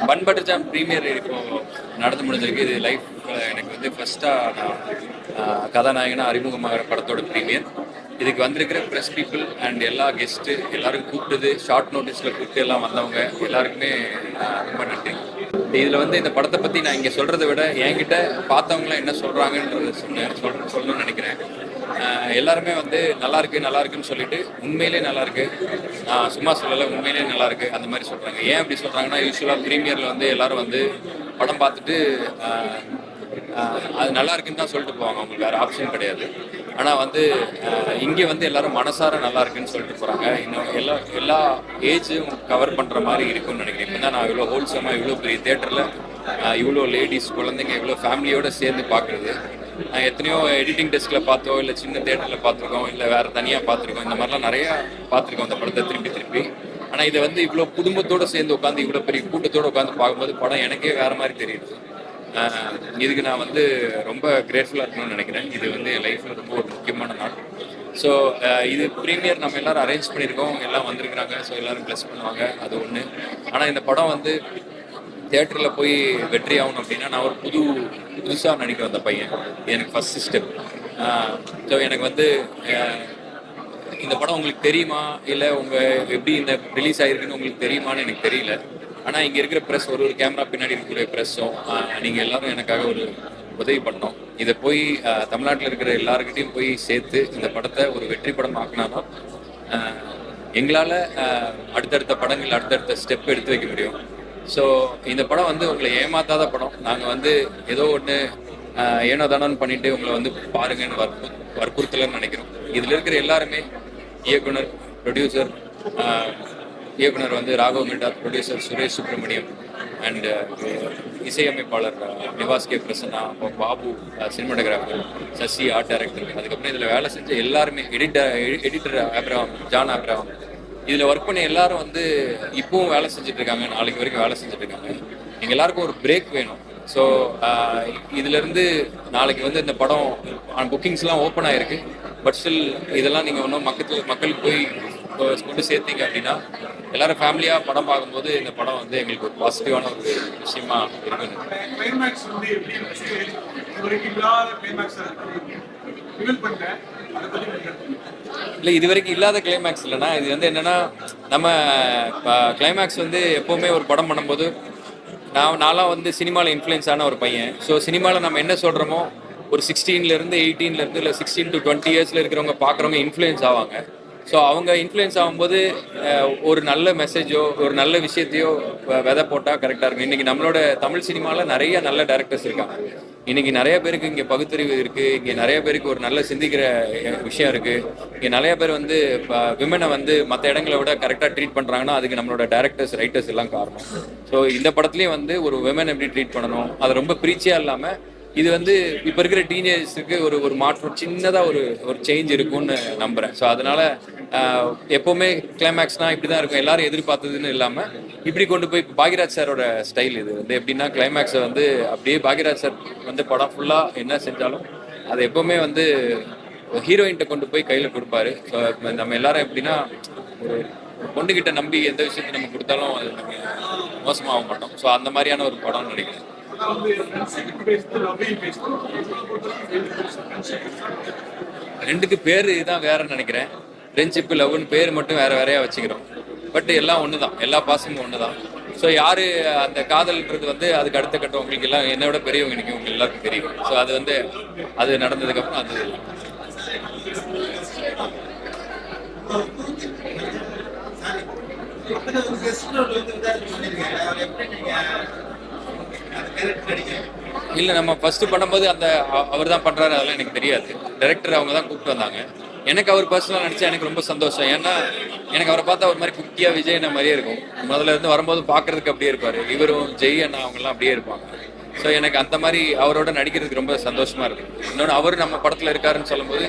Bun butter jam premier இப்போ நடந்து முடிஞ்சிருக்கு. இது லைஃப் எனக்கு வந்து ஃபர்ஸ்ட்டாக நான் கதாநாயகனா அறிமுகமாகிற படத்தோட ப்ரீமியர். இதுக்கு வந்திருக்கிற ப்ரெஸ் பீப்புள் அண்ட் எல்லா கெஸ்ட்டு எல்லாரும் கூப்பிட்டது, ஷார்ட் நோட்டீஸில் கூப்பிட்டு எல்லாம் வந்தவங்க எல்லாருக்குமே ரொம்ப நன்றி. இதில் வந்து இந்த படத்தை பற்றி நான் இங்கே சொல்கிறத விட என்கிட்ட பார்த்தவங்களாம் என்ன சொல்கிறாங்கன்றது சொல்லணும்னு நினைக்கிறேன். எல்லாருமே வந்து நல்லா இருக்குன்னு சொல்லிட்டு உண்மையிலே நல்லா இருக்கு, சும்மா சொல்லலை, உண்மையிலே நல்லா இருக்கு அந்த மாதிரி சொல்றாங்க. ஏன் அப்படி சொல்றாங்கன்னா, யூஸ்வலாக ப்ரீமியர்ல வந்து எல்லாரும் வந்து படம் பார்த்துட்டு அது நல்லா இருக்குன்னு தான் சொல்லிட்டு போவாங்க, அவங்களுக்கு வேற ஆப்ஷன் கிடையாது. ஆனால் வந்து இங்கே வந்து எல்லாரும் மனசார நல்லா இருக்குன்னு சொல்லிட்டு போகிறாங்க. இன்னும் எல்லா ஏஜும் கவர் பண்ணுற மாதிரி இருக்குன்னு நினைக்கிறேன். இப்போ தான் நான் இவ்வளோ ஹோல்சமாக இவ்வளோ பெரிய தேட்டரில் இவ்வளோ லேடிஸ் குழந்தைங்க இவ்வளோ ஃபேமிலியோடு சேர்ந்து பார்க்குறது. எத்தனையோ எடிட்டிங் டெஸ்கில் பார்த்தோம், இல்லை சின்ன தேட்டரில் பார்த்துருக்கோம், இல்லை வேறு தனியாக பார்த்துருக்கோம். இந்த மாதிரிலாம் நிறையா பார்த்துருக்கோம் அந்த படத்தை திருப்பி. ஆனால் இதை வந்து இவ்வளோ குடும்பத்தோடு சேர்ந்து உட்காந்து இவ்வளோ பெரிய கூட்டத்தோடு உட்காந்து பார்க்கும்போது படம் எனக்கே வேறு மாதிரி தெரியுது. இதுக்கு நான் வந்து ரொம்ப கிரேட்ஃபுல்லாக இருக்கணும்னு நினைக்கிறேன். இது வந்து என் லைஃப்பில் ரொம்ப ஒரு முக்கியமான நாள். ஸோ இது ப்ரீமியர் நம்ம எல்லோரும் அரேஞ்ச் பண்ணியிருக்கோம், எல்லாம் வந்திருக்கிறாங்க. ஸோ எல்லோரும் ப்ளஸ் பண்ணுவாங்க, அது ஒன்று. ஆனால் இந்த படம் வந்து தியேட்டரில் போய் வெற்றி ஆகணும் அப்படின்னா நான் ஒரு புதுசாக நடிக்க வந்த பையன். எனக்கு ஃபஸ்ட்டு ஸ்டெப். ஸோ எனக்கு வந்து இந்த படம் உங்களுக்கு தெரியுமா, இல்லை எப்படி இந்த ரிலீஸ் ஆகிருக்குன்னு உங்களுக்கு தெரியுமான்னு எனக்கு தெரியல. ஆனால் இங்கே இருக்கிற ப்ரெஸ், ஒரு கேமரா பின்னாடி இருக்கக்கூடிய ப்ரெஸ்ஸும் நீங்கள் எல்லோரும் எனக்காக ஒரு உதவி பண்ணோம். இதை போய் தமிழ்நாட்டில் இருக்கிற எல்லாருக்கிட்டையும் போய் சேர்த்து இந்த படத்தை ஒரு வெற்றி படம் ஆக்கினாலும் எங்களால் அடுத்தடுத்த படங்கள் அடுத்தடுத்த ஸ்டெப் எடுத்து வைக்க முடியும். ஸோ இந்த படம் வந்து உங்களை ஏமாத்தாத படம். நாங்கள் வந்து ஏதோ ஒன்று ஏனோ தானோன்னு பண்ணிட்டு உங்களை வந்து பாருங்கன்னு வற்புறுத்தலன்னு நினைக்கிறோம். இதில் இருக்கிற எல்லாருமே இயக்குனர், ப்ரொடியூசர், இயக்குனர் வந்து ராகவ் மெட்டார், ப்ரொடியூசர் சுரேஷ் சுப்ரமணியம், அண்ட் இசையமைப்பாளர் Nivas K Prasanna, Babu cinematographer, Sasi art director, அதுக்கப்புறம் இதில் வேலை செஞ்ச எல்லாருமே, எடிட்டர் ஆப்ரஹாம், ஜான் ஆப்ரஹாம், இதில் ஒர்க் பண்ணி எல்லாரும் வந்து இப்பவும் வேலை செஞ்சுட்டு இருக்காங்க, நாளைக்கு வரைக்கும் வேலை செஞ்சுட்டு இருக்காங்க. எங்கள் எல்லாருக்கும் ஒரு பிரேக் வேணும். ஸோ இதுலேருந்து நாளைக்கு வந்து இந்த படம் புக்கிங்ஸ்லாம் ஓப்பன் ஆகிருக்கு. பட் ஸ்டில் இதெல்லாம் நீங்கள் இன்னும் மக்களுக்கு போய் கொண்டு சேர்த்தீங்க அப்படின்னா எல்லாரும் ஃபேமிலியாக படம் பார்க்கும்போது இந்த படம் வந்து எங்களுக்கு ஒரு பாசிட்டிவான ஒரு விஷயமா இருக்குன்னு. இல்லை, இது வரைக்கும் இல்லாத கிளைமேக்ஸ் இல்லைன்னா, இது வந்து என்னென்னா, நம்ம கிளைமேக்ஸ் வந்து எப்போவுமே ஒரு படம் பண்ணும்போது நான்லாம் வந்து சினிமாவில் இன்ஃப்ளூயன்ஸ் ஆன ஒரு பையன். ஸோ சினிமாவில் நம்ம என்ன சொல்கிறோமோ ஒரு 16 18 இல்லை 16 to 20 இயர்ஸில் இருக்கிறவங்க பார்க்குறவங்க இன்ஃப்ளூயன்ஸ் ஆவாங்க. ஸோ அவங்க இன்ஃப்ளூயன்ஸ் ஆகும்போது ஒரு நல்ல மெசேஜோ ஒரு நல்ல விஷயத்தையோ விதை போட்டால் கரெக்டாக இருக்கும். இன்றைக்கி நம்மளோட தமிழ் சினிமாவில் நிறைய நல்ல டேரக்டர்ஸ் இருக்காங்க. இன்றைக்கி நிறைய பேருக்கு இங்கே பகுத்தறிவு இருக்குது, இங்கே நிறைய பேருக்கு ஒரு நல்ல சிந்திக்கிற விஷயம் இருக்குது. இங்கே நிறைய பேர் வந்து விமனை வந்து மற்ற இடங்களை விட கரெக்டாக ட்ரீட் பண்ணுறாங்கன்னா அதுக்கு நம்மளோட டேரக்டர்ஸ், ரைட்டர்ஸ் எல்லாம் காரணம். ஸோ இந்த படத்துலேயும் வந்து ஒரு விமன் எப்படி ட்ரீட் பண்ணணும், அது ரொம்ப பிரீச்சியாக இல்லாமல் இது வந்து இப்போ இருக்கிற டீனேஜர்ஸுக்கு ஒரு மாற்றம், சின்னதாக ஒரு சேஞ்ச் இருக்கும்னு நம்புகிறேன். ஸோ அதனால் எப்போவுமே கிளைமேக்ஸ்னால் இப்படி தான் இருக்கும், எல்லாரும் எதிர்பார்த்ததுன்னு இல்லாமல் இப்படி கொண்டு போய் பாக்யராஜ் சாரோட ஸ்டைல் இது வந்து எப்படின்னா, கிளைமேக்ஸை வந்து அப்படியே பாக்யராஜ் சார் வந்து படம் ஃபுல்லாக என்ன செஞ்சாலும் அதை எப்போவுமே வந்து ஹீரோயின்கிட்ட கொண்டு போய் கையில் கொடுப்பாரு. ஸோ நம்ம எல்லாரும் எப்படின்னா, ஒரு பொண்ணுக்கிட்ட நம்பி எந்த விஷயத்தை நம்ம கொடுத்தாலும் அது நம்ம மோசமாக மாட்டோம். ஸோ அந்த மாதிரியான ஒரு படம்னு நினைக்கிறேன். ரெண்டுக்கு பேர் இதுதான் வேறன்னு நினைக்கிறேன். ஃப்ரெண்ட்ஷிப், லவ்னு பேர் மட்டும் வேறையா வச்சுக்கிறோம். பட் எல்லாம் ஒன்று தான், எல்லா பாசமும் ஒன்று தான். ஸோ யார் அந்த காதல்ன்றது வந்து அதுக்கு அடுத்த கட்டம் உங்களுக்கு எல்லாம் என்னை விட பெரியவங்க இன்னைக்கு உங்களுக்கு எல்லாருக்கும் தெரியும். ஸோ அது வந்து அது நடந்ததுக்கப்புறம் அது இல்லை, நம்ம ஃபர்ஸ்ட் பண்ணும்போது அவர் தான் பண்ணுறாரு, அதெல்லாம் எனக்கு தெரியாது. டைரக்டர் அவங்க தான் கூப்பிட்டு வந்தாங்க. எனக்கு அவர் பர்சனலாக நடிச்சா எனக்கு ரொம்ப சந்தோஷம். ஏன்னா எனக்கு அவரை பார்த்தா ஒரு மாதிரி குட்டியாக விஜய் என்ன மாதிரியே இருக்கும். முதல்ல இருந்து வரும்போது பார்க்கறதுக்கு அப்படியே இருப்பார். இவரும் ஜெய் அண்ணா அவங்கெல்லாம் அப்படியே இருப்பாங்க. ஸோ எனக்கு அந்த மாதிரி அவரோட நடிக்கிறதுக்கு ரொம்ப சந்தோஷமாக இருக்குது. இன்னொன்று அவர் நம்ம படத்தில் இருக்காருன்னு சொல்லும்போது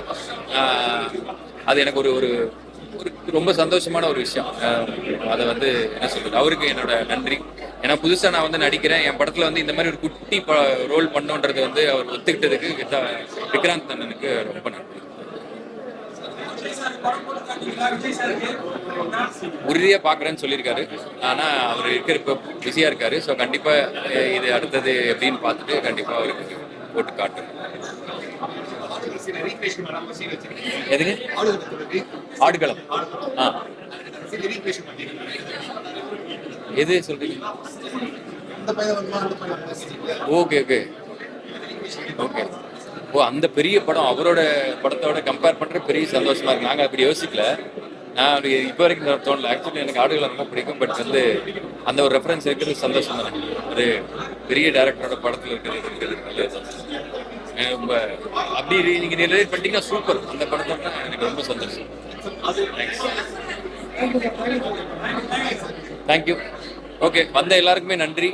அது எனக்கு ஒரு ரொம்ப சந்தோஷமான ஒரு விஷயம். அதை வந்து என்ன சொல்றது, அவருக்கு என்னோட நன்றி. ஏன்னா புதுசாக நான் வந்து நடிக்கிறேன், என் படத்தில் வந்து இந்த மாதிரி ஒரு குட்டி ரோல் பண்ணோன்றது வந்து அவர் ஒத்துக்கிட்டதுக்கு விக்ராந்த் அண்ணனுக்கு ரொம்ப நன்றி. உறுதியாக பார்க்குறேன்னு சொல்லியிருக்காரு. ஆனால் அவர் இருக்கிற இப்போ பிஸியாக இருக்காரு. ஸோ கண்டிப்பாக இது அடுத்தது எப்படின்னு பார்த்துட்டு கண்டிப்பாக அவருக்கு போட்டு காட்டும். எதுங்க? ஆடுகளம். ஆ, எது சொல்றீங்க? Okay okay okay. ஓ, அந்த பெரிய படம் அவரோட படத்தோட கம்பேர் பண்ணுற பெரிய சந்தோஷமா இருக்கு. நாங்கள் அப்படி யோசிக்கல. நான் அது இப்போ வரைக்கும் தோணல. ஆக்சுவலி எனக்கு ஆடுகள் ரொம்ப பிடிக்கும். பட் வந்து அந்த ஒரு ரெஃபரன்ஸ் இருக்கிறது சந்தோஷம் தானே. ஒரு பெரிய டேரக்டரோட படத்தில் இருக்கிறது நல்ல சந்தோஷம். ரொம்ப அப்படி நீங்கள் ரிலேட் பண்ணிட்டீங்கன்னா சூப்பர். அந்த படத்தோட எனக்கு ரொம்ப சந்தோஷம். தேங்க்யூ. ஓகே, வந்த எல்லாருக்குமே நன்றி.